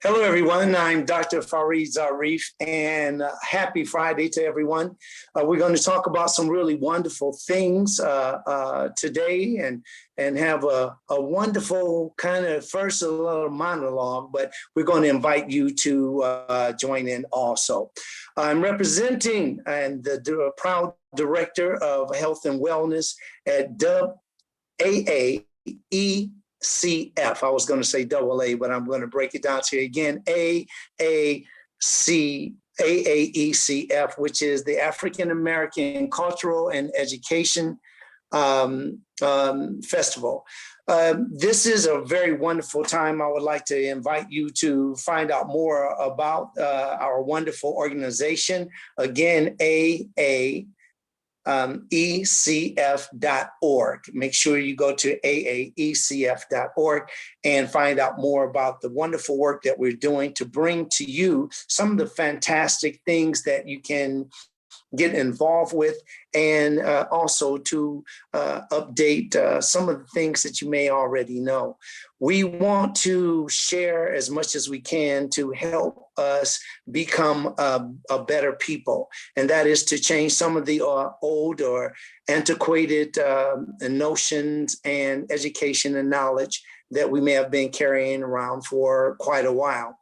Hello, everyone. I'm Dr. Farid Zarif, and happy Friday to everyone. We're going to talk about some really wonderful things today and have a wonderful kind of first a little monologue, but we're going to invite you to join in also. I'm representing and the proud director of health and wellness at AAECF. I was going to say AA, but I'm going to break it down to you again. AAECF, which is the African American Cultural and Education Festival. This is a very wonderful time. I would like to invite you to find out more about our wonderful organization. Again, AAECF.org. Make sure you go to AAECF.org and find out more about the wonderful work that we're doing to bring to you some of the fantastic things that you can get involved with, and also to update some of the things that you may already know. We want to share as much as we can to help us become a better people, and that is to change some of the old or antiquated notions and education and knowledge that we may have been carrying around for quite a while.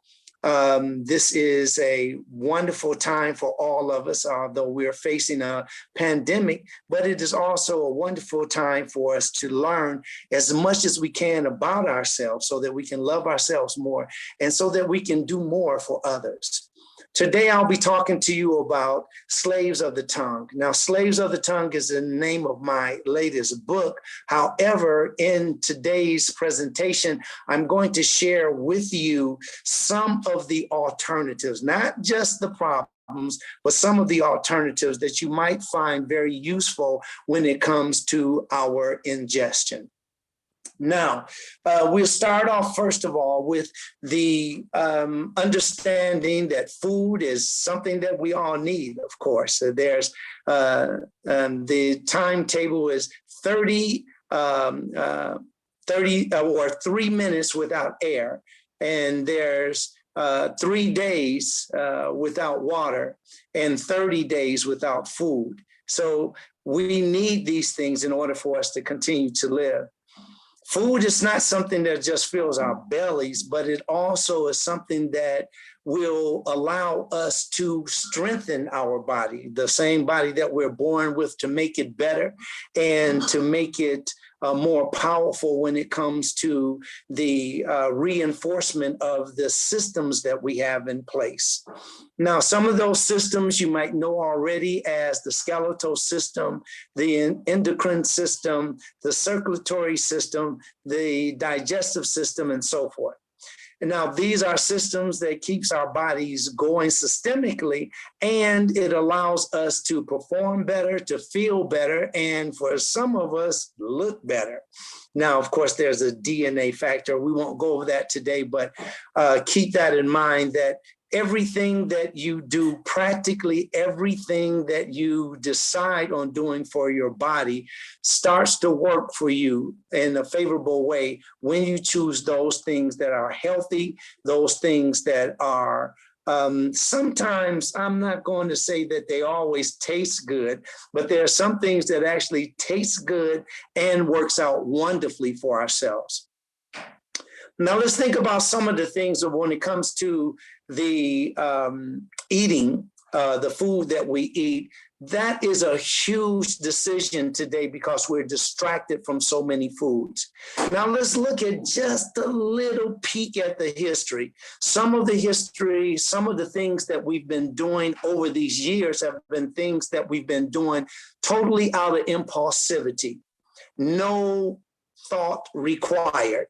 This is a wonderful time for all of us, although we're facing a pandemic, but it is also a wonderful time for us to learn as much as we can about ourselves so that we can love ourselves more and so that we can do more for others. Today, I'll be talking to you about Slaves of the Tongue. Now, Slaves of the Tongue is the name of my latest book. However, in today's presentation, I'm going to share with you some of the alternatives, not just the problems, but some of the alternatives that you might find very useful when it comes to our ingestion. Now, we'll start off, first of all, with the understanding that food is something that we all need, of course. So there's the timetable is 30 or 3 minutes without air, and there's 3 days without water and 30 days without food. So we need these things in order for us to continue to live. Food is not something that just fills our bellies, but it also is something that will allow us to strengthen our body, the same body that we're born with, to make it better and to make it more powerful when it comes to the reinforcement of the systems that we have in place. Now, some of those systems you might know already as the skeletal system, the endocrine system, the circulatory system, the digestive system, and so forth. And now these are systems that keeps our bodies going systemically, and it allows us to perform better, to feel better, and for some of us, look better. Now, of course, there's a DNA factor. We won't go over that today, but keep that in mind that everything that you do, practically everything that you decide on doing for your body starts to work for you in a favorable way when you choose those things that are healthy, those things that are sometimes, I'm not going to say that they always taste good, but there are some things that actually taste good and works out wonderfully for ourselves. Now, let's think about some of the things of when it comes to the eating, the food that we eat. That is a huge decision today because we're distracted from so many foods. Now, let's look at just a little peek at the history. Some of the history, some of the things that we've been doing over these years have been things that we've been doing totally out of impulsivity. No thought required.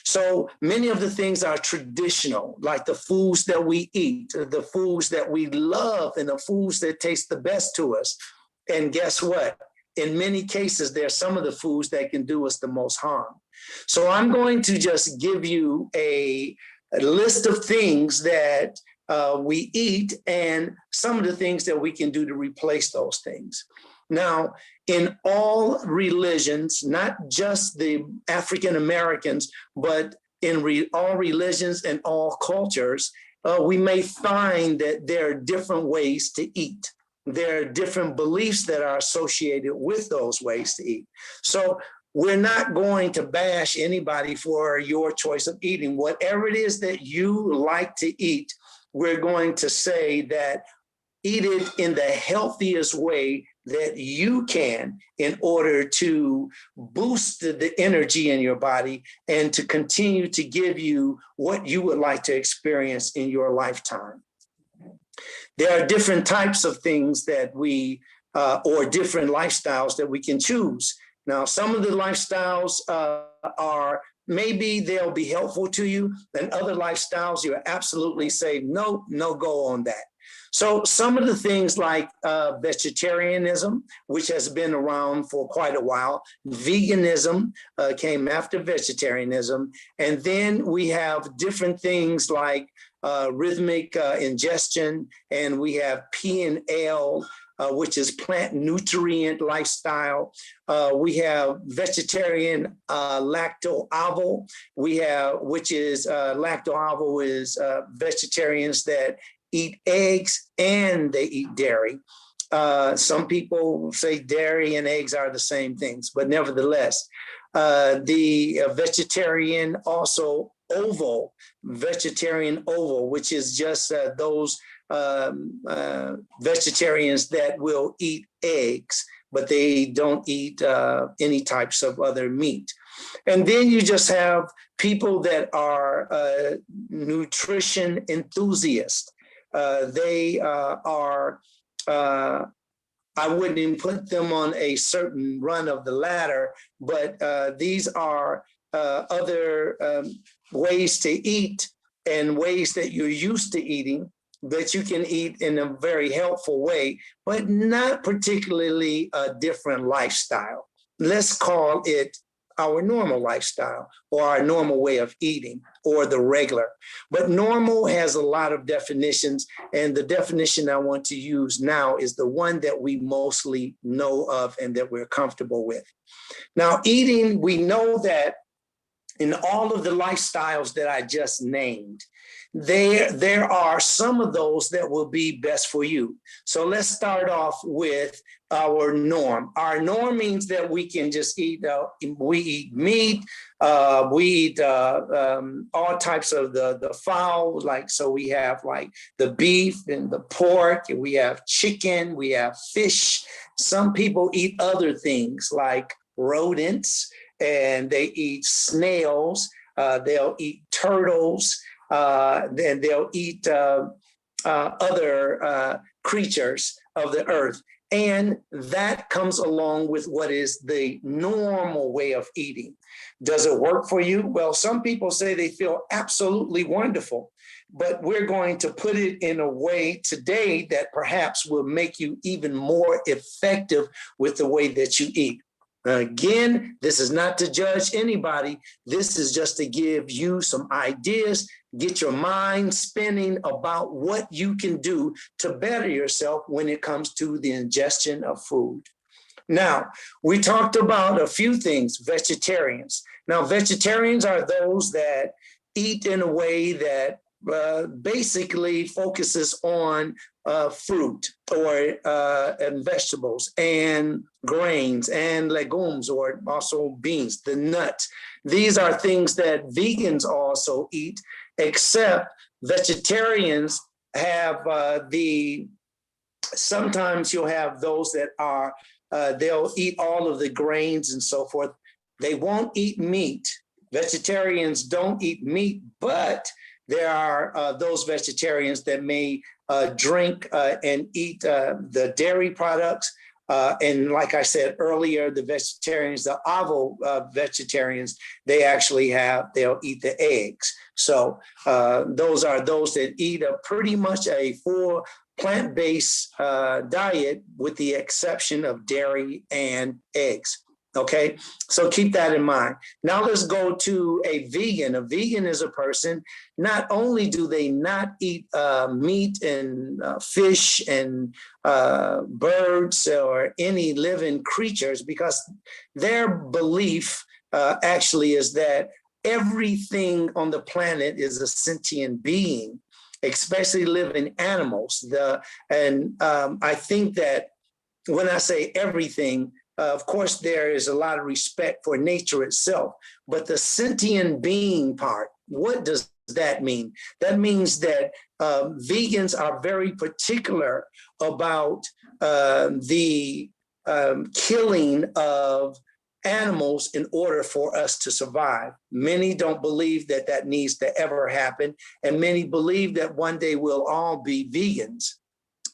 So many of the things are traditional, like the foods that we eat, the foods that we love, and the foods that taste the best to us. And guess what? In many cases, there are some of the foods that can do us the most harm. So I'm going to just give you a list of things that we eat and some of the things that we can do to replace those things. Now, in all religions, not just the African Americans, but in all religions and all cultures, we may find that there are different ways to eat. There are different beliefs that are associated with those ways to eat. So we're not going to bash anybody for your choice of eating. Whatever it is that you like to eat, we're going to say that eat it in the healthiest way that you can in order to boost the energy in your body and to continue to give you what you would like to experience in your lifetime. There are different types of things that we, or different lifestyles that we can choose. Now, some of the lifestyles are, maybe they'll be helpful to you, and other lifestyles you absolutely say, no go on that. So some of the things like vegetarianism, which has been around for quite a while, veganism came after vegetarianism, and then we have different things like rhythmic ingestion, and we have P&L, which is plant nutrient lifestyle. We have vegetarian lacto-ovo, which is lacto-ovo is vegetarians that eat eggs and they eat dairy. Some people say dairy and eggs are the same things, but nevertheless, the vegetarian also vegetarian ovo, which is just those vegetarians that will eat eggs, but they don't eat any types of other meat. And then you just have people that are nutrition enthusiasts. They are, I wouldn't even put them on a certain run of the ladder, but these are other ways to eat and ways that you're used to eating that you can eat in a very helpful way, but not particularly a different lifestyle. Let's call it our normal lifestyle or our normal way of eating or the regular. But normal has a lot of definitions, and the definition I want to use now is the one that we mostly know of and that we're comfortable with. Now, eating, we know that in all of the lifestyles that I just named, there are some of those that will be best for you. So let's start off with our norm. Our norm means that we can just eat, we eat meat, we eat all types of the fowl, so we have like the beef and the pork, and we have chicken, we have fish. Some people eat other things like rodents, and they eat snails, they'll eat turtles, then they'll eat other creatures of the earth. And that comes along with what is the normal way of eating. Does it work for you? Well, some people say they feel absolutely wonderful, but we're going to put it in a way today that perhaps will make you even more effective with the way that you eat. Again, this is not to judge anybody. This is just to give you some ideas, get your mind spinning about what you can do to better yourself when it comes to the ingestion of food. Now, we talked about a few things, vegetarians. Now, vegetarians are those that eat in a way that basically focuses on fruit or and vegetables and grains and legumes, or also beans, the nuts. These are things that vegans also eat, except vegetarians have sometimes you'll have those that are, they'll eat all of the grains and so forth. They won't eat meat. Vegetarians don't eat meat, but there are those vegetarians that may drink and eat the dairy products. And like I said earlier, the vegetarians, the ovo vegetarians, they actually they'll eat the eggs. So those are those that eat pretty much a full plant-based diet with the exception of dairy and eggs. Okay, so keep that in mind. Now let's go to a vegan. A vegan is a person, not only do they not eat meat and fish and birds or any living creatures, because their belief actually is that everything on the planet is a sentient being, especially living animals. I think that when I say everything, of course, there is a lot of respect for nature itself, but the sentient being part, what does that mean? That means that vegans are very particular about the killing of animals in order for us to survive. Many don't believe that that needs to ever happen, and many believe that one day we'll all be vegans.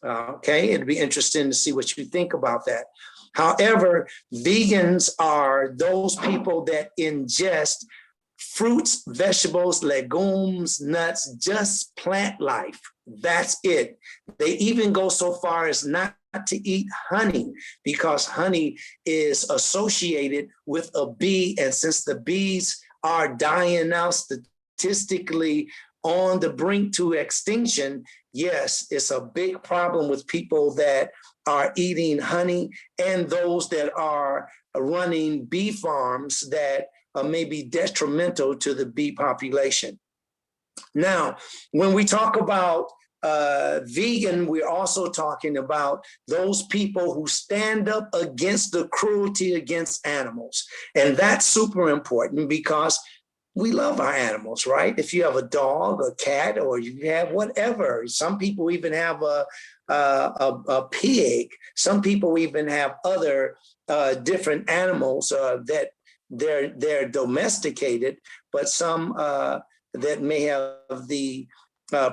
Okay, it'd be interesting to see what you think about that. However, vegans are those people that ingest fruits, vegetables, legumes, nuts, just plant life. That's it. They even go so far as not to eat honey, because honey is associated with a bee. And since the bees are dying now, statistically on the brink to extinction, yes, it's a big problem with people that are eating honey and those that are running bee farms that may be detrimental to the bee population. Now, when we talk about vegan, we're also talking about those people who stand up against the cruelty against animals. And that's super important because we love our animals, right? If you have a dog, a cat, or you have whatever, some people even have a pig. Some people even have other different animals that they're domesticated, but some that may have the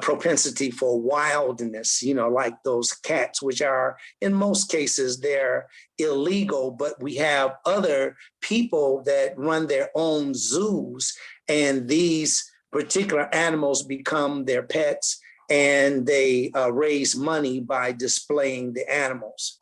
propensity for wildness, like those cats, which are in most cases they're illegal, but we have other people that run their own zoos, and these particular animals become their pets, and they raise money by displaying the animals.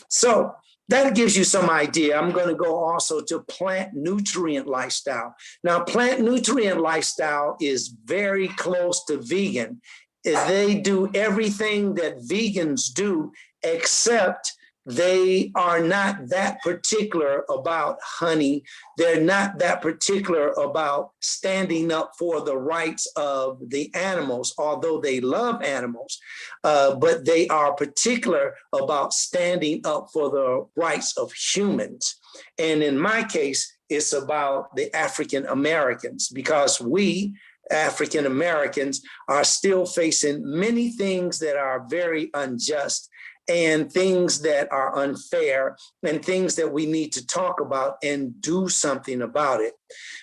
So that gives you some idea. I'm going to go also to plant nutrient lifestyle. Now, plant nutrient lifestyle is very close to vegan. They do everything that vegans do, except they are not that particular about honey. They're not that particular about standing up for the rights of the animals, although they love animals, but they are particular about standing up for the rights of humans. And in my case, it's about the African Americans, because we African Americans are still facing many things that are very unjust, and things that are unfair, and things that we need to talk about and do something about it.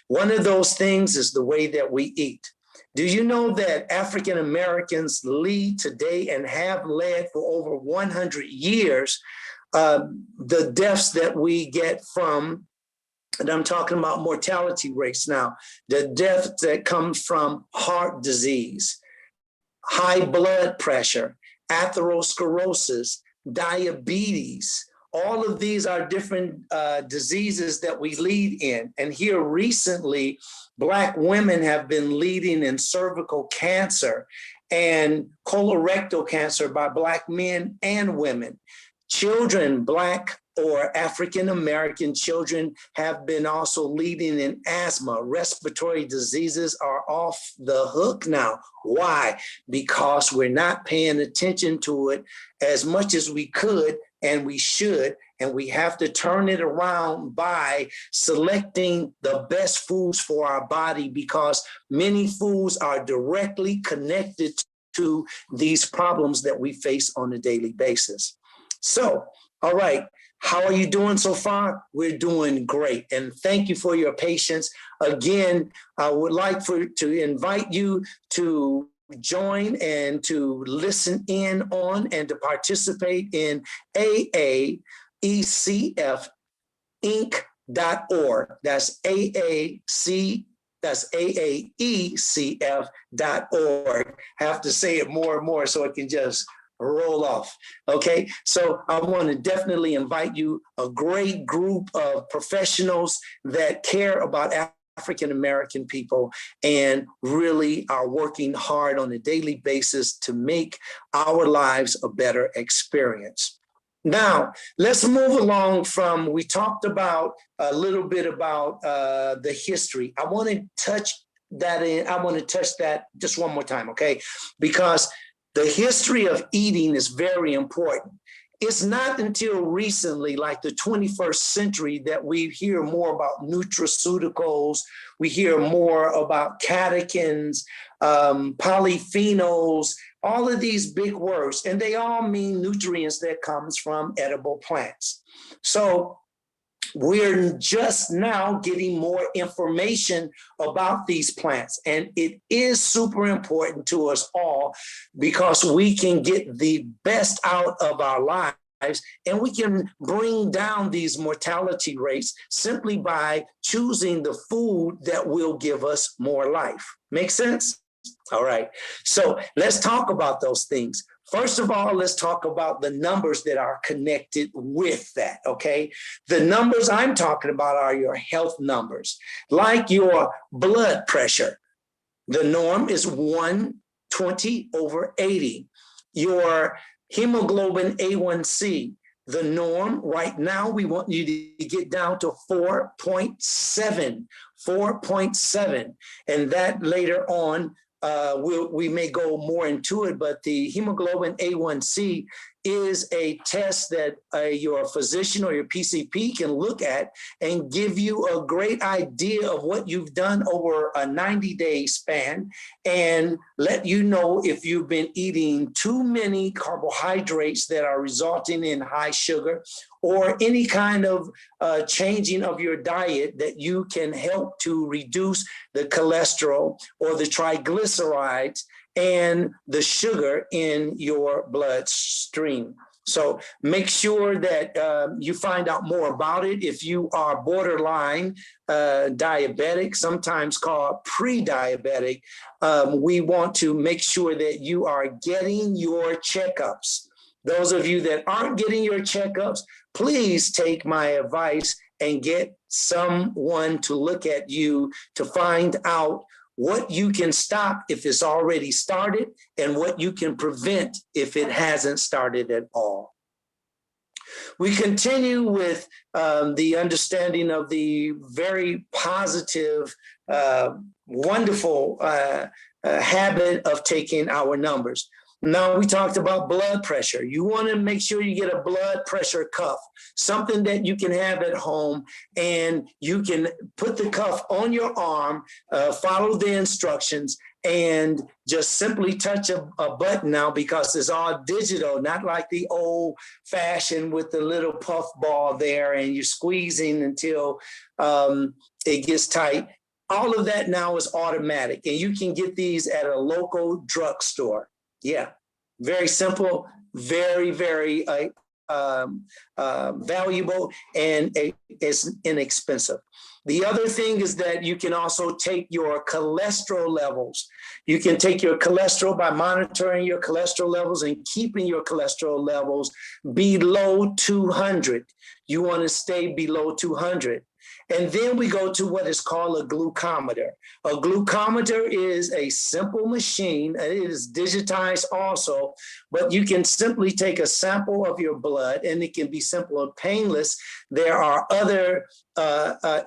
One of those things is the way that we eat. Do you know that African Americans lead today and have led for over 100 years the deaths that we get from, and I'm talking about mortality rates now, the death that comes from heart disease, high blood pressure, atherosclerosis, diabetes. All of these are different diseases that we lead in. And here recently, Black women have been leading in cervical cancer and colorectal cancer by Black men and women. Children, Black or African American children, have been also leading in asthma. Respiratory diseases are off the hook now. Why? Because we're not paying attention to it as much as we could, and we should, and we have to turn it around by selecting the best foods for our body, because many foods are directly connected to these problems that we face on a daily basis. So, all right. How are you doing so far? We're doing great. And thank you for your patience. Again, I would like to invite you to join and to listen in on and to participate in AAECF.Inc.org. That's AAECF.org. I have to say it more and more so it can just roll off. Okay, so I want to definitely invite you, a great group of professionals that care about African American people and really are working hard on a daily basis to make our lives a better experience. Now, let's move along from, we talked about a little bit about the history. I want to touch that just one more time, okay? Because the history of eating is very important. It's not until recently, like the 21st century, that we hear more about nutraceuticals. We hear more about catechins, polyphenols, all of these big words, and they all mean nutrients that comes from edible plants. So we're just now getting more information about these plants, and it is super important to us all because we can get the best out of our lives, and we can bring down these mortality rates simply by choosing the food that will give us more life. Make sense? All right, so let's talk about those things. First of all, let's talk about the numbers that are connected with that, okay? The numbers I'm talking about are your health numbers, like your blood pressure. The norm is 120/80. Your hemoglobin A1C, the norm right now, we want you to get down to 4.7, 4.7. And that later on, we may go more into it, but the hemoglobin A1C is a test that your physician or your PCP can look at and give you a great idea of what you've done over a 90-day span and let you know if you've been eating too many carbohydrates that are resulting in high sugar or any kind of changing of your diet that you can help to reduce the cholesterol or the triglycerides and the sugar in your bloodstream. So make sure that you find out more about it. If you are borderline diabetic, sometimes called pre-diabetic, we want to make sure that you are getting your checkups. Those of you that aren't getting your checkups, please take my advice and get someone to look at you to find out what you can stop if it's already started and what you can prevent if it hasn't started at all. We continue with the understanding of the very positive, wonderful habit of taking our numbers. Now, we talked about blood pressure. You want to make sure you get a blood pressure cuff, something that you can have at home, and you can put the cuff on your arm, follow the instructions, and just simply touch a button now because it's all digital, not like the old fashioned with the little puff ball there and you're squeezing until it gets tight. All of that now is automatic, and you can get these at a local drugstore. Yeah, very simple, very, very valuable, and it's inexpensive. The other thing is that you can also take your cholesterol levels. You can take your cholesterol by monitoring your cholesterol levels and keeping your cholesterol levels below 200. You want to stay below 200. And then we go to what is called a glucometer. A glucometer is a simple machine. It is digitized also, but you can simply take a sample of your blood, and it can be simple and painless. There are other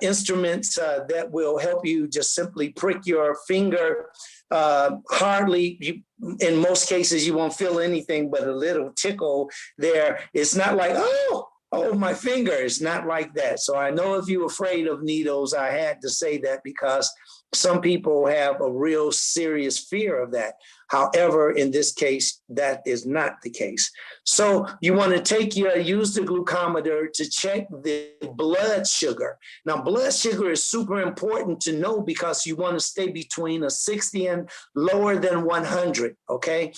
instruments that will help you just simply prick your finger. Hardly, in most cases, you won't feel anything but a little tickle there. It's not like, oh, my finger. It's not like that. So I know if you're afraid of needles, I had to say that because some people have a real serious fear of that. However, in this case, that is not the case. So you want to use the glucometer to check the blood sugar. Now, blood sugar is super important to know because you want to stay between a 60 and lower than 100, okay?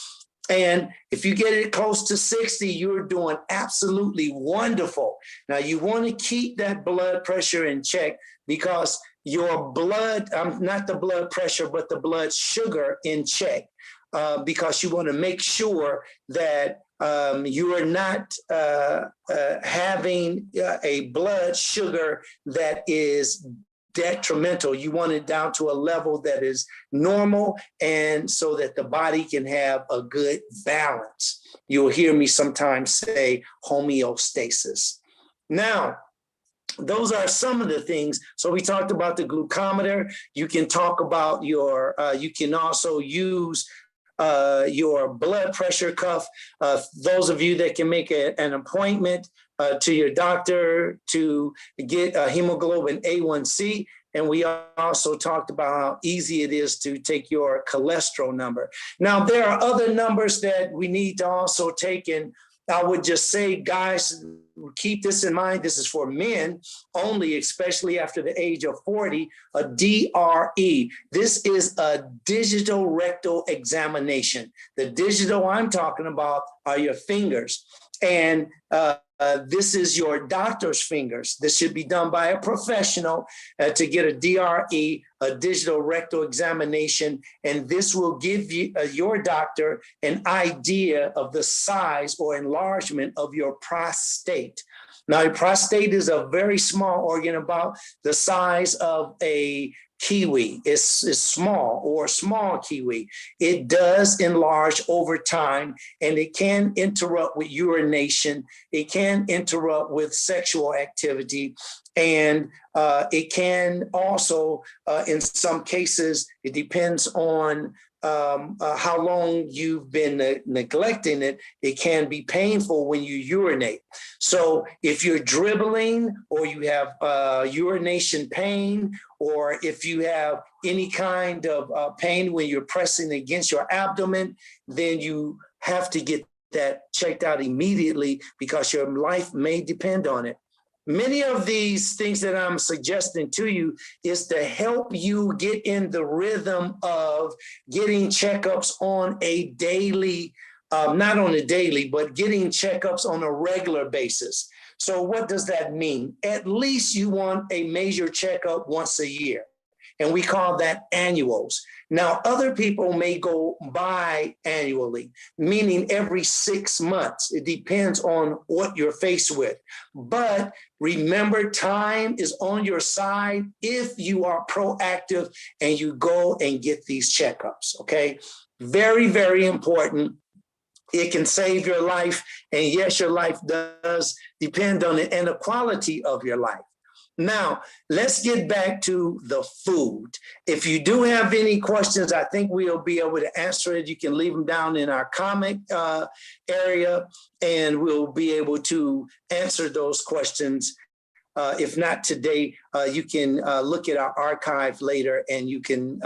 And if you get it close to 60, you're doing absolutely wonderful. Now, you want to keep that blood pressure in check because your blood, not the blood pressure, but the blood sugar in check, because you want to make sure that you are not having a blood sugar that is detrimental. You want it down to a level that is normal, and so that the body can have a good balance. You'll hear me sometimes say homeostasis. Now, those are some of the things. So we talked about the glucometer. You can talk about your, you can also use your blood pressure cuff. Those of you that can make an appointment to your doctor to get hemoglobin A1C. And we also talked about how easy it is to take your cholesterol number. Now, there are other numbers that we need to also take, and I would just say, guys, keep this in mind. This is for men only, especially after the age of 40, a DRE. This is a digital rectal examination. The digital I'm talking about are your fingers. And this is your doctor's fingers. This should be done by a professional to get a DRE, a digital rectal examination, and this will give you your doctor an idea of the size or enlargement of your prostate. Now, your prostate is a very small organ, about the size of a kiwi. Is small, or small kiwi. It does enlarge over time, and it can interrupt with urination. It can interrupt with sexual activity, and it can also, in some cases, it depends on how long you've been neglecting it. It can be painful when you urinate. So if you're dribbling, or you have urination pain, or if you have any kind of pain when you're pressing against your abdomen, then you have to get that checked out immediately, because your life may depend on it. Many of these things that I'm suggesting to you is to help you get in the rhythm of getting checkups on a daily, not on a daily, but getting checkups on a regular basis. So what does that mean? At least you want a major checkup once a year, and we call that annuals. Now, other people may go bi-annually, meaning every 6 months. It depends on what you're faced with. But remember, time is on your side if you are proactive and you go and get these checkups, okay? Very, very important. It can save your life. And yes, your life does depend on it, and the quality of your life. Now, let's get back to the food. If you do have any questions, I think we'll be able to answer it. You can leave them down in our comment area, and we'll be able to answer those questions. If not today, you can look at our archive later, and you can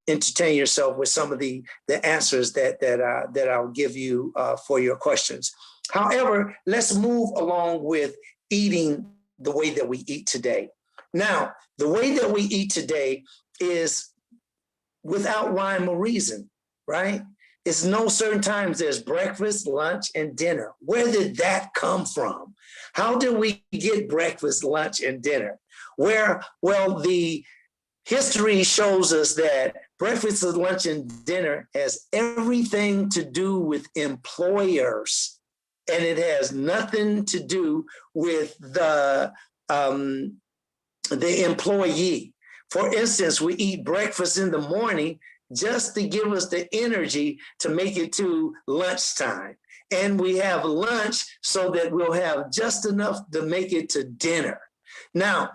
entertain yourself with some of the answers that I'll give you for your questions. However, let's move along with eating the way that we eat today. Now, the way that we eat today is without rhyme or reason, right? It's no certain times. There's breakfast, lunch, and dinner. Where did that come from? How did we get breakfast, lunch, and dinner? Well, the history shows us that breakfast, lunch, and dinner has everything to do with employers. And it has nothing to do with the employee. For instance, we eat breakfast in the morning just to give us the energy to make it to lunchtime. And we have lunch so that we'll have just enough to make it to dinner. Now,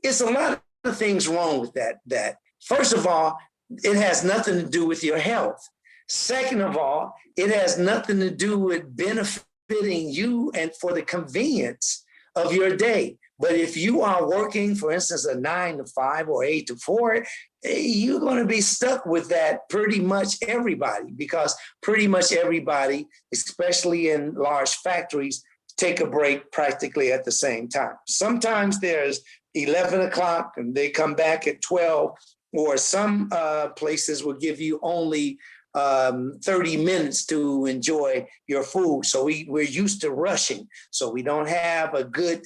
it's a lot of things wrong with that. First of all, it has nothing to do with your health. Second of all, it has nothing to do with benefiting you and for the convenience of your day. But if you are working, for instance, a 9 to 5 or 8 to 4, you're going to be stuck with that pretty much everybody, because pretty much everybody, especially in large factories, take a break practically at the same time. Sometimes there's 11 o'clock and they come back at 12, or some places will give you only 30 minutes to enjoy your food. So we're used to rushing. So we don't have a good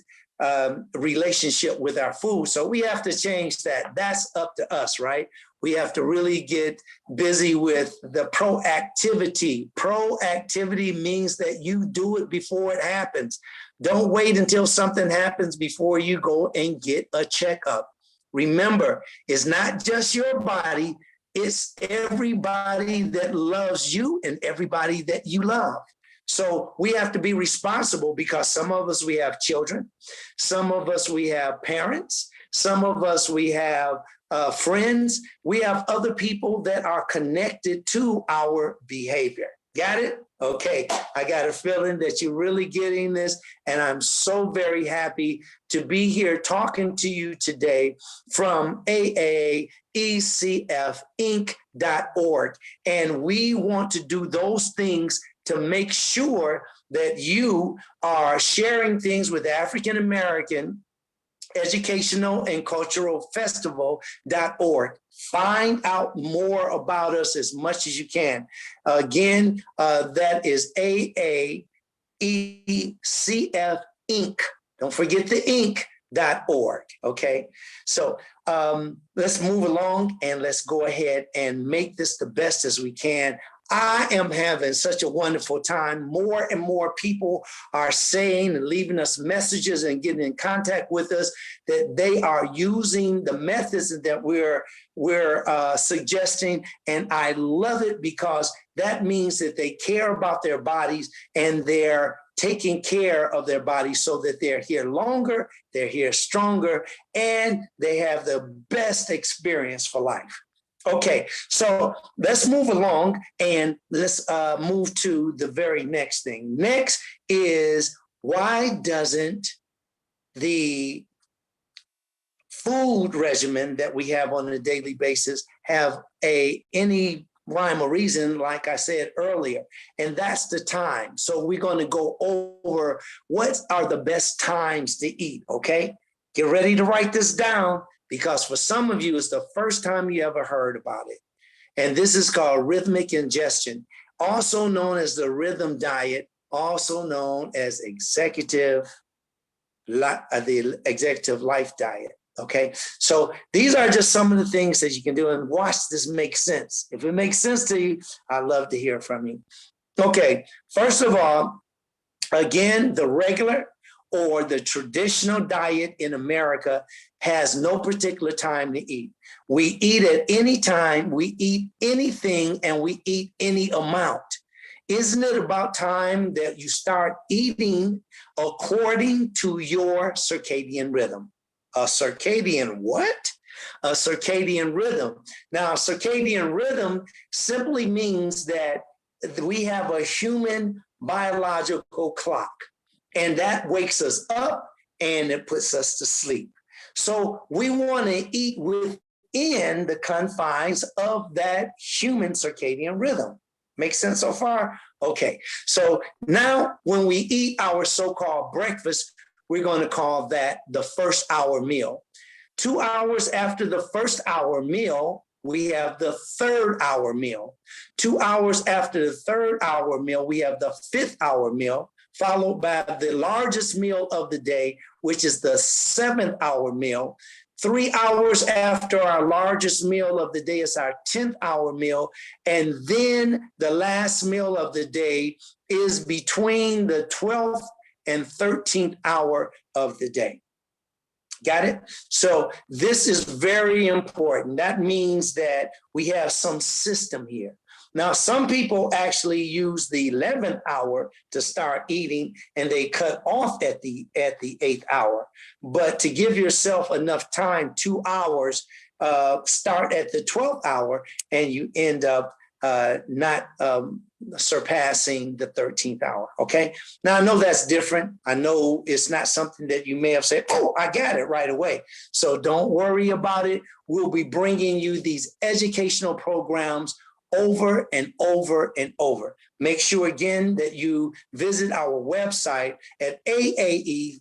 relationship with our food. So we have to change that. That's up to us, right? We have to really get busy with the proactivity. Proactivity means that you do it before it happens. Don't wait until something happens before you go and get a checkup. Remember, it's not just your body, it's everybody that loves you and everybody that you love. So we have to be responsible because some of us, we have children. Some of us, we have parents. Some of us, we have friends. We have other people that are connected to our behavior. Got it? Okay. I got a feeling that you're really getting this. And I'm so very happy to be here talking to you today from AAECF.org. And we want to do those things to make sure that you are sharing things with African American Educational and Cultural Festival.org. Find out more about us as much as you can. Again, that is AAECF Inc. Don't forget the Inc.org. Okay. So let's move along and let's go ahead and make this the best as we can. I am having such a wonderful time. More and more people are saying and leaving us messages and getting in contact with us that they are using the methods that we're suggesting. And I love it because that means that they care about their bodies and they're taking care of their bodies so that they're here longer, they're here stronger, and they have the best experience for life. Okay, so let's move along and let's move to the very next thing. Next is, why doesn't the food regimen that we have on a daily basis have any rhyme or reason, like I said earlier? And that's the time. So we're going to go over what are the best times to eat, okay? Get ready to write this down, because for some of you, it's the first time you ever heard about it. And this is called rhythmic ingestion, also known as the rhythm diet, also known as the executive life diet. Okay, so these are just some of the things that you can do, and watch this make sense. If it makes sense to you, I'd love to hear from you. Okay, first of all, again, the regular or the traditional diet in America has no particular time to eat. We eat at any time, we eat anything, and we eat any amount. Isn't it about time that you start eating according to your circadian rhythm? A circadian what? A circadian rhythm. Now, circadian rhythm simply means that we have a human biological clock, and that wakes us up and it puts us to sleep. So we want to eat within the confines of that human circadian rhythm. Make sense so far? Okay. So now when we eat our so-called breakfast, we're going to call that the first hour meal. 2 hours after the first hour meal, we have the third hour meal. 2 hours after the third hour meal, we have the fifth hour meal, followed by the largest meal of the day, which is the seventh hour meal. 3 hours after our largest meal of the day is our 10th hour meal. And then the last meal of the day is between the 12th and 13th hour of the day. Got it? So this is very important. That means that we have some system here. Now, some people actually use the 11th hour to start eating, and they cut off at the 8th hour. But to give yourself enough time, 2 hours, start at the 12th hour, and you end up not surpassing the 13th hour. Okay. Now, I know that's different. I know it's not something that you may have said, oh, I got it right away. So don't worry about it. We'll be bringing you these educational programs over and over and over. Make sure again that you visit our website at AAECFinc.org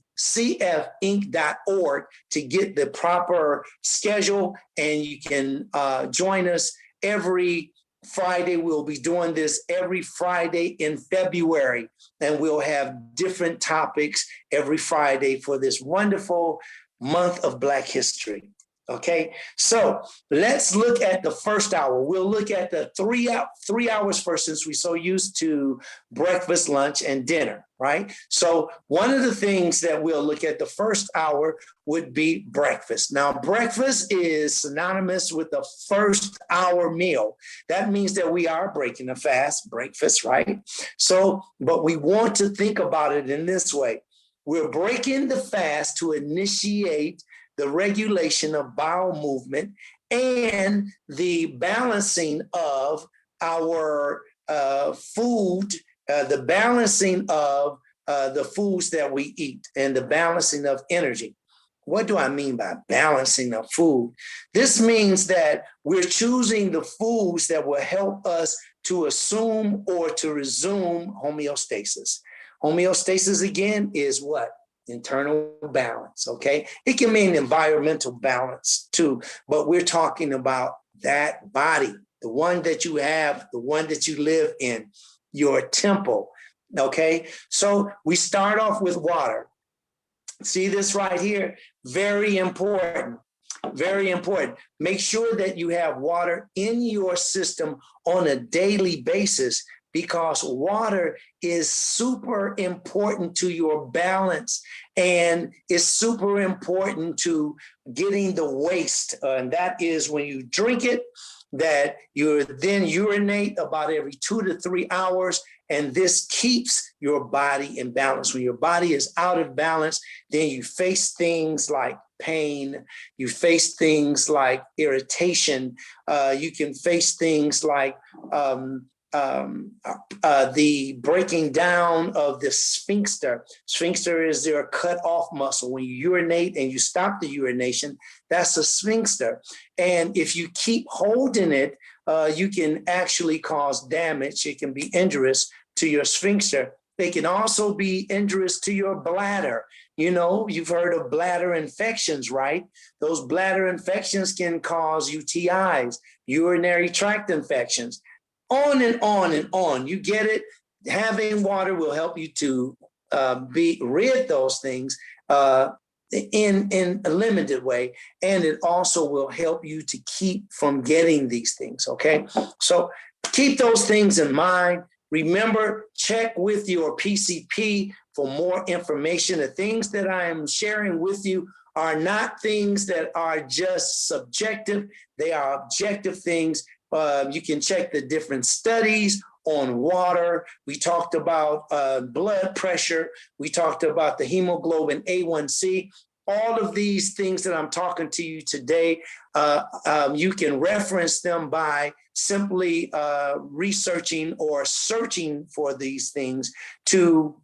to get the proper schedule, and you can join us every Friday. We'll be doing this every Friday in February, and we'll have different topics every Friday for this wonderful month of Black History. Okay, so let's look at the first hour. We'll look at the 3 hours first, since we're so used to breakfast, lunch, and dinner, right? So one of the things that we'll look at the first hour would be breakfast. Now, breakfast is synonymous with the first hour meal. That means that we are breaking a fast, breakfast, right? So, but we want to think about it in this way. We're breaking the fast to initiate the regulation of bowel movement and the balancing of our food, the balancing of the foods that we eat, and the balancing of energy. What do I mean by balancing of food? This means that we're choosing the foods that will help us to assume or to resume homeostasis. Homeostasis, again, is what? Internal balance, okay? It can mean environmental balance too, but we're talking about that body, the one that you have, the one that you live in, your temple, okay? So we start off with water. See this right here? Very important. Very important. Make sure that you have water in your system on a daily basis, because water is super important to your balance, and it's super important to getting the waste. And that is when you drink it, that you then urinate about every 2 to 3 hours. And this keeps your body in balance. When your body is out of balance, then you face things like pain, you face things like irritation, you can face things like the breaking down of the sphincter. Sphincter is their cut-off muscle. When you urinate and you stop the urination, that's a sphincter. And if you keep holding it, you can actually cause damage. It can be injurious to your sphincter. They can also be injurious to your bladder. You know, you've heard of bladder infections, right? Those bladder infections can cause UTIs, urinary tract infections, on and on and on. You get it? Having water will help you to be rid those things in a limited way. And it also will help you to keep from getting these things, okay? So keep those things in mind. Remember, check with your PCP for more information. The things that I am sharing with you are not things that are just subjective. They are objective things. You can check the different studies on water. We talked about blood pressure. We talked about the hemoglobin A1C. All of these things that I'm talking to you today, you can reference them by simply researching or searching for these things to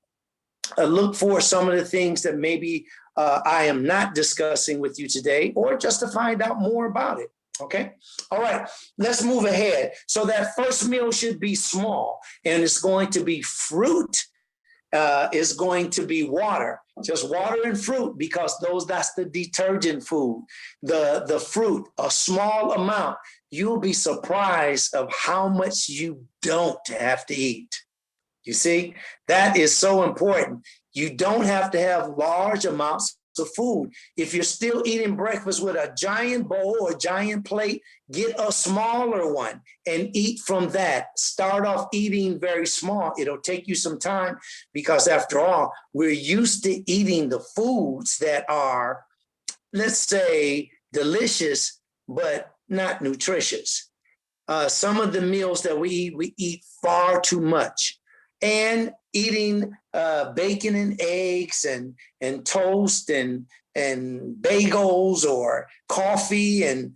look for some of the things that maybe I am not discussing with you today, or just to find out more about it. Okay. All right. Let's move ahead. So that first meal should be small, and it's going to be fruit. Is going to be water, just water and fruit, because that's the detergent food. The fruit, a small amount. You'll be surprised of how much you don't have to eat. You see, that is so important. You don't have to have large amounts of food. If you're still eating breakfast with a giant bowl or a giant plate, get a smaller one and eat from that. Start off eating very small. It'll take you some time, because after all, we're used to eating the foods that are, let's say, delicious, but not nutritious. Some of the meals that we eat far too much. And eating bacon and eggs and toast and bagels or coffee and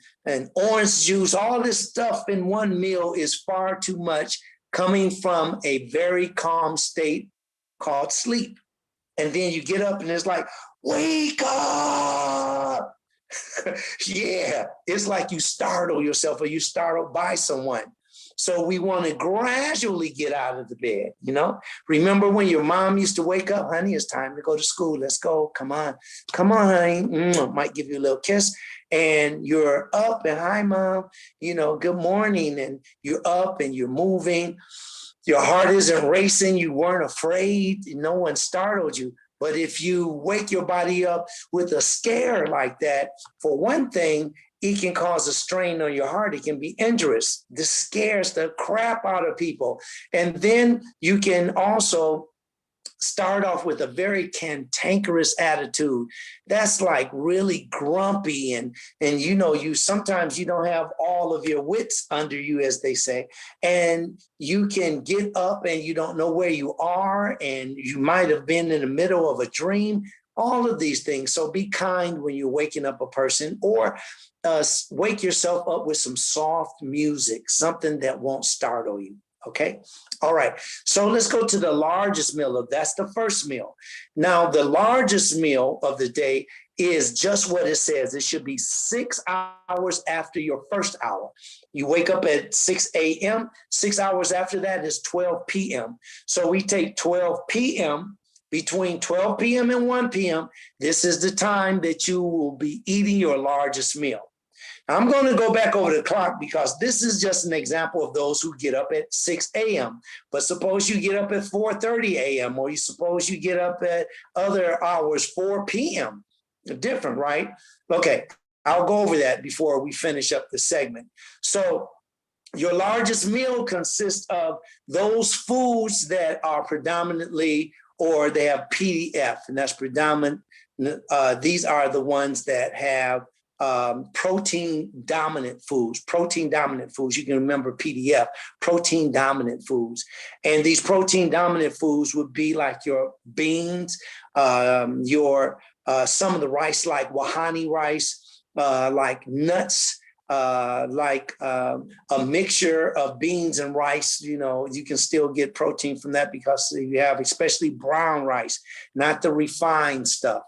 orange juice, all this stuff in one meal is far too much, coming from a very calm state called sleep. And then you get up and it's like, wake up. Yeah, it's like you startle yourself, or you startled by someone. So we want to gradually get out of the bed, you know? Remember when your mom used to wake up, honey, it's time to go to school. Let's go. Come on, honey. Might give you a little kiss. And you're up and hi, mom, you know, good morning. And you're up and you're moving. Your heart isn't racing. You weren't afraid. No one startled you. But if you wake your body up with a scare like that, for one thing, it can cause a strain on your heart. It can be injurious. This scares the crap out of people. And then you can also start off with a very cantankerous attitude. That's like really grumpy, and you sometimes you don't have all of your wits under you, as they say, and you can get up and you don't know where you are, and you might have been in the middle of a dream. All of these things. So be kind when you're waking up a person, or wake yourself up with some soft music, something that won't startle you. Okay. All right. So let's go to the largest meal. That's the first meal. Now, the largest meal of the day is just what it says. It should be 6 hours after your first hour. You wake up at 6 a.m. 6 hours after that is 12 p.m. So we take 12 p.m. Between 12 p.m. and 1 p.m., this is the time that you will be eating your largest meal. I'm going to go back over the clock because this is just an example of those who get up at 6 a.m. But suppose you get up at 4:30 a.m. or you suppose you get up at other hours, 4 p.m. Different, right? Okay, I'll go over that before we finish up the segment. So your largest meal consists of those foods that are predominantly, or they have PDF, and that's predominant. These are the ones that have protein dominant foods. You can remember PDF, protein dominant foods. And these protein dominant foods would be like your beans, your some of the rice, like wahani rice, like nuts, like a mixture of beans and rice. You can still get protein from that because you have especially brown rice, not the refined stuff.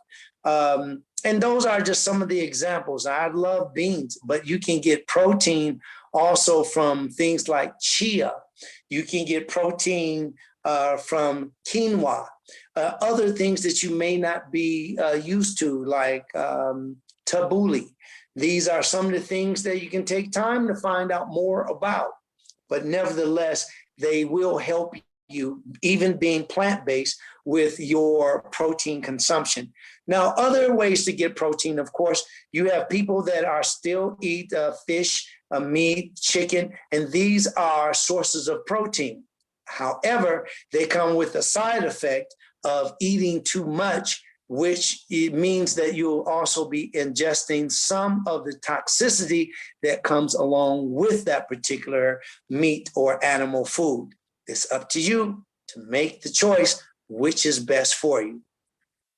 And those are just some of the examples. I love beans, but you can get protein also from things like chia. You can get protein from quinoa, other things that you may not be used to, like tabbouleh. These are some of the things that you can take time to find out more about. But nevertheless, they will help you, even being plant-based, with your protein consumption. Now, other ways to get protein, of course, you have people that are still eat fish, meat, chicken, and these are sources of protein. However, they come with a side effect of eating too much, which it means that you'll also be ingesting some of the toxicity that comes along with that particular meat or animal food. It's up to you to make the choice which is best for you.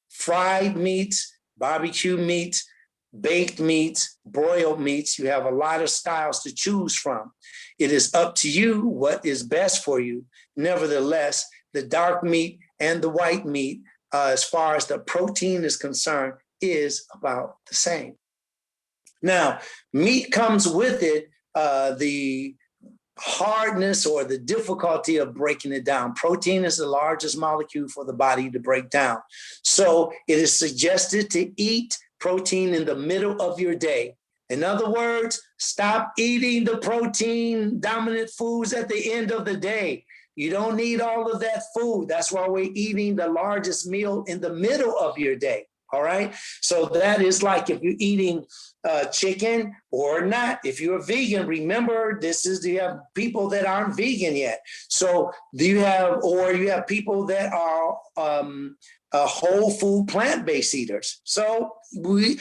Fried meats, barbecue meats, baked meats, broiled meats, you have a lot of styles to choose from. It is up to you what is best for you. Nevertheless, the dark meat and the white meat, as far as the protein is concerned, is about the same. Now, meat comes with it the hardness or the difficulty of breaking it down. Protein is the largest molecule for the body to break down. So it is suggested to eat protein in the middle of your day. In other words, stop eating the protein dominant foods at the end of the day. You don't need all of that food. That's why we're eating the largest meal in the middle of your day. All right. So that is like if you're eating chicken or not. If you're a vegan, remember you have people that aren't vegan yet. So you have people that are whole food plant-based eaters. So we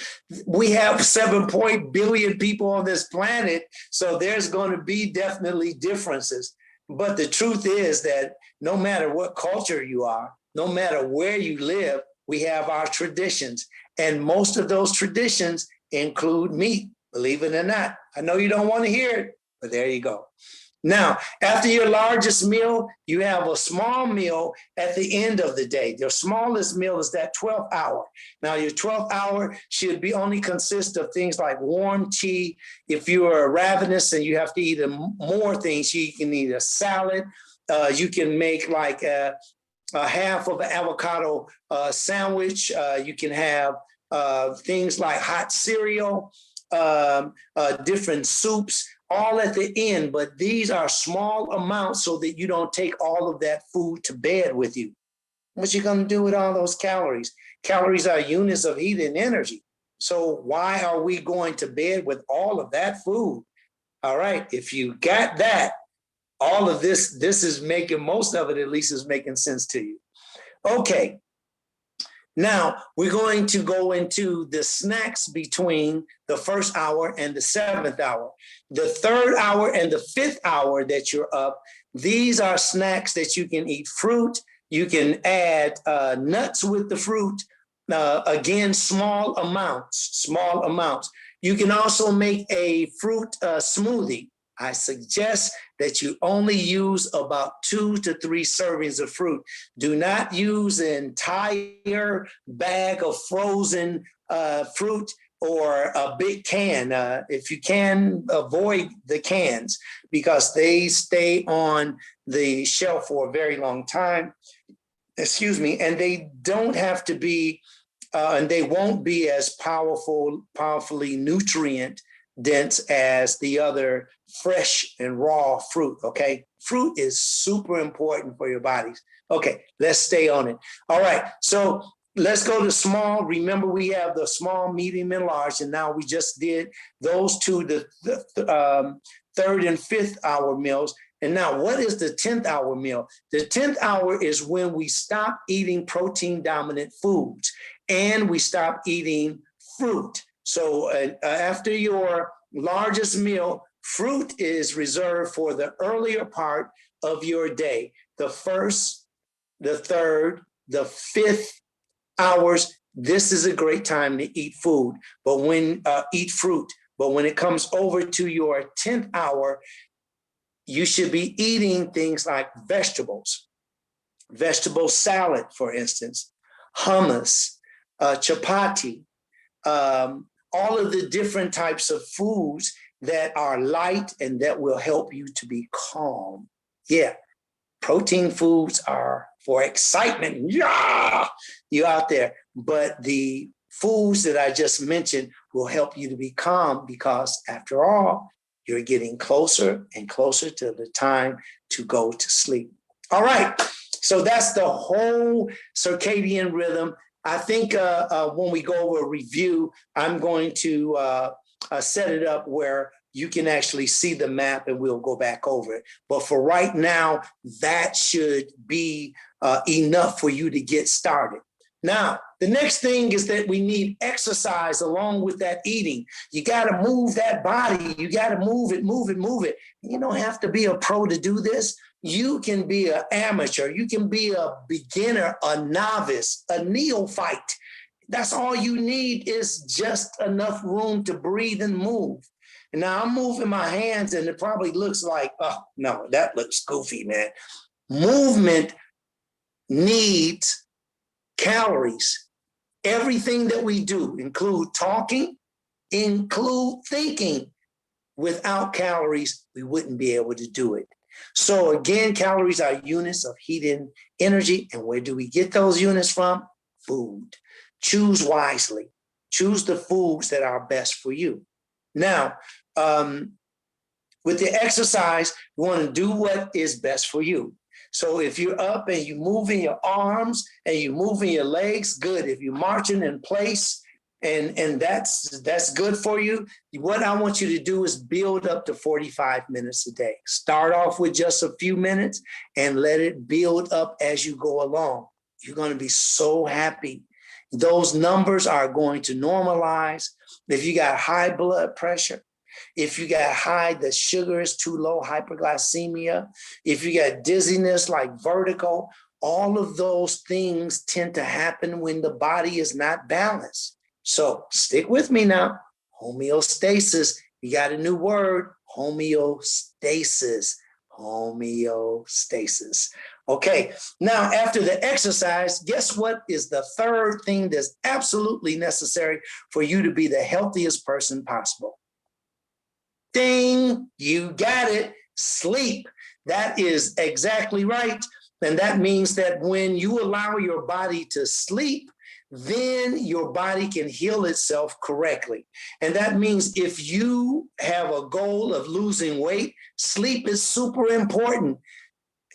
have 7 billion people on this planet. So there's going to be definitely differences. But the truth is that no matter what culture you are, no matter where you live, we have our traditions. And most of those traditions include meat, believe it or not. I know you don't want to hear it, but there you go. Now, after your largest meal, you have a small meal at the end of the day. Your smallest meal is that 12th hour. Now, your 12th hour should only consist of things like warm tea. If you are ravenous and you have to eat more things, you can eat a salad. You can make like a half of an avocado sandwich. You can have things like hot cereal, different soups, all at the end. But these are small amounts so that you don't take all of that food to bed with you. What you going to do with all those calories? Calories are units of heat and energy. So why are we going to bed with all of that food? All right, if you got that, all of this is making, most of it at least is making sense to you. Okay, now we're going to go into the snacks between the first hour and the 7th hour. The 3rd hour and the 5th hour that you're up, these are snacks that you can eat fruit. You can add nuts with the fruit. Again, small amounts. You can also make a fruit smoothie. I suggest that you only use about 2 to 3 servings of fruit. Do not use an entire bag of frozen fruit or a big can. If you can, avoid the cans because they stay on the shelf for a very long time. Excuse me, and they don't have to be, and they won't be as powerfully nutrient dense as the other fresh and raw fruit, okay? Fruit is super important for your bodies. Okay, let's stay on it. All right, so let's go to small. Remember, we have the small, medium, and large, and now we just did those two, the 3rd and 5th hour meals. And now, what is the 10th hour meal? The 10th hour is when we stop eating protein-dominant foods and we stop eating fruit. So after your largest meal, fruit is reserved for the earlier part of your day. The 1st, the 3rd, the 5th hours, this is a great time to eat food, but eat fruit. But when it comes over to your 10th hour, you should be eating things like vegetables, vegetable salad, for instance, hummus, chapati, all of the different types of foods that are light and that will help you to be calm. Yeah, protein foods are for excitement. Yeah, you out there. But the foods that I just mentioned will help you to be calm because after all, you're getting closer and closer to the time to go to sleep. All right, so that's the whole circadian rhythm. I think when we go over a review, I'm going to set it up where you can actually see the map and we'll go back over it. But for right now, that should be enough for you to get started. Now, the next thing is that we need exercise along with that eating. You got to move that body. You got to move it. You don't have to be a pro to do this. You can be an amateur. You can be a beginner, a novice, a neophyte. That's all you need is just enough room to breathe and move. And now I'm moving my hands and it probably looks like, oh, no, that looks goofy, man. Movement needs calories. Everything that we do, include talking, include thinking. Without calories, we wouldn't be able to do it. So again, calories are units of heat and energy. And where do we get those units from? Food. Choose wisely. Choose the foods that are best for you. Now, with the exercise, you want to do what is best for you. So if you're up and you're moving your arms and you're moving your legs, good. If you're marching in place and that's good for you, what I want you to do is build up to 45 minutes a day. Start off with just a few minutes and let it build up as you go along. You're going to be so happy. Those numbers are going to normalize. If you got high blood pressure, if you got the sugar is too low, hyperglycemia, if you got dizziness like vertigo, all of those things tend to happen when the body is not balanced. So stick with me now. Homeostasis. You got a new word, homeostasis. Homeostasis. Okay, now after the exercise, guess what is the third thing that's absolutely necessary for you to be the healthiest person possible? Ding, you got it, sleep. That is exactly right. And that means that when you allow your body to sleep, then your body can heal itself correctly. And that means if you have a goal of losing weight, sleep is super important.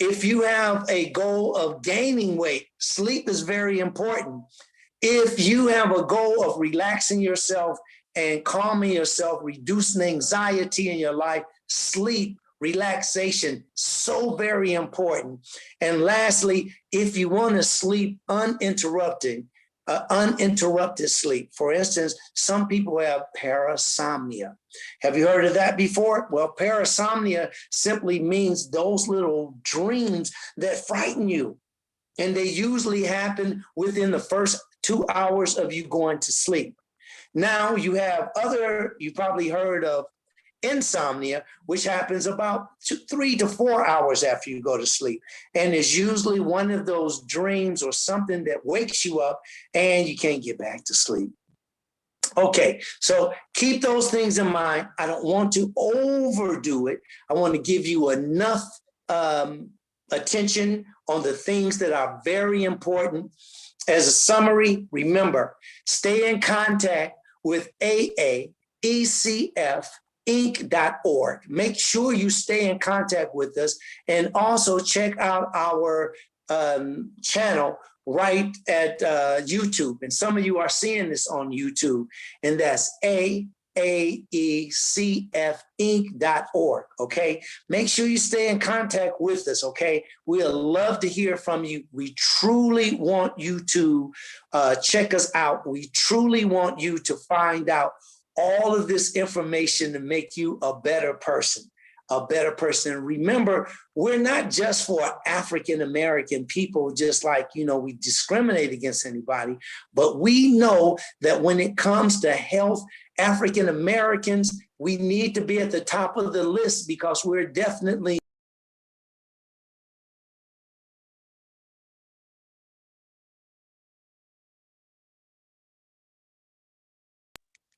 If you have a goal of gaining weight, sleep is very important. If you have a goal of relaxing yourself and calming yourself, reducing anxiety in your life, sleep, relaxation, so very important. And lastly, if you want to sleep uninterrupted sleep. For instance, some people have parasomnia. Have you heard of that before? Well, parasomnia simply means those little dreams that frighten you. And they usually happen within the first 2 hours of you going to sleep. Now you probably heard of insomnia, which happens about 3 to 4 hours after you go to sleep. And it's usually one of those dreams or something that wakes you up and you can't get back to sleep. Okay, so keep those things in mind. I don't want to overdo it. I want to give you enough attention on the things that are very important. As a summary, remember, stay in contact with AAECF Inc.org. Make sure you stay in contact with us, and also check out our channel right at YouTube. And some of you are seeing this on YouTube, and that's AAECF okay? Make sure you stay in contact with us, okay? We'll love to hear from you. We truly want you to check us out. We truly want you to find out all of this information to make you a better person. Remember, we're not just for African-American people, just like, we discriminate against anybody, but we know that when it comes to health, African-Americans, we need to be at the top of the list, because we're definitely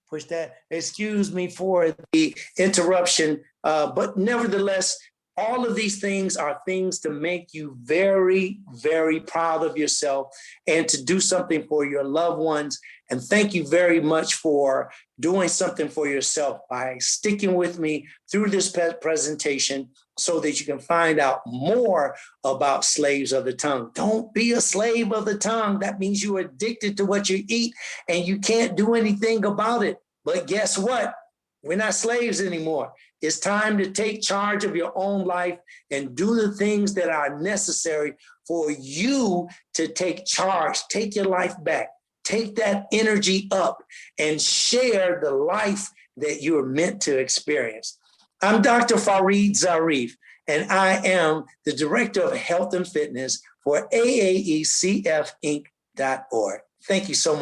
push that. Excuse me for the interruption, but nevertheless, all of these things are things to make you very, very proud of yourself and to do something for your loved ones. And thank you very much for doing something for yourself by sticking with me through this presentation so that you can find out more about slaves of the tongue. Don't be a slave of the tongue. That means you're addicted to what you eat and you can't do anything about it. But guess what? We're not slaves anymore. It's time to take charge of your own life and do the things that are necessary for you to take charge, take your life back, take that energy up, and share the life that you're meant to experience. I'm Dr. Farid Zarif, and I am the Director of Health and Fitness for AAECF Inc.org. Thank you so much.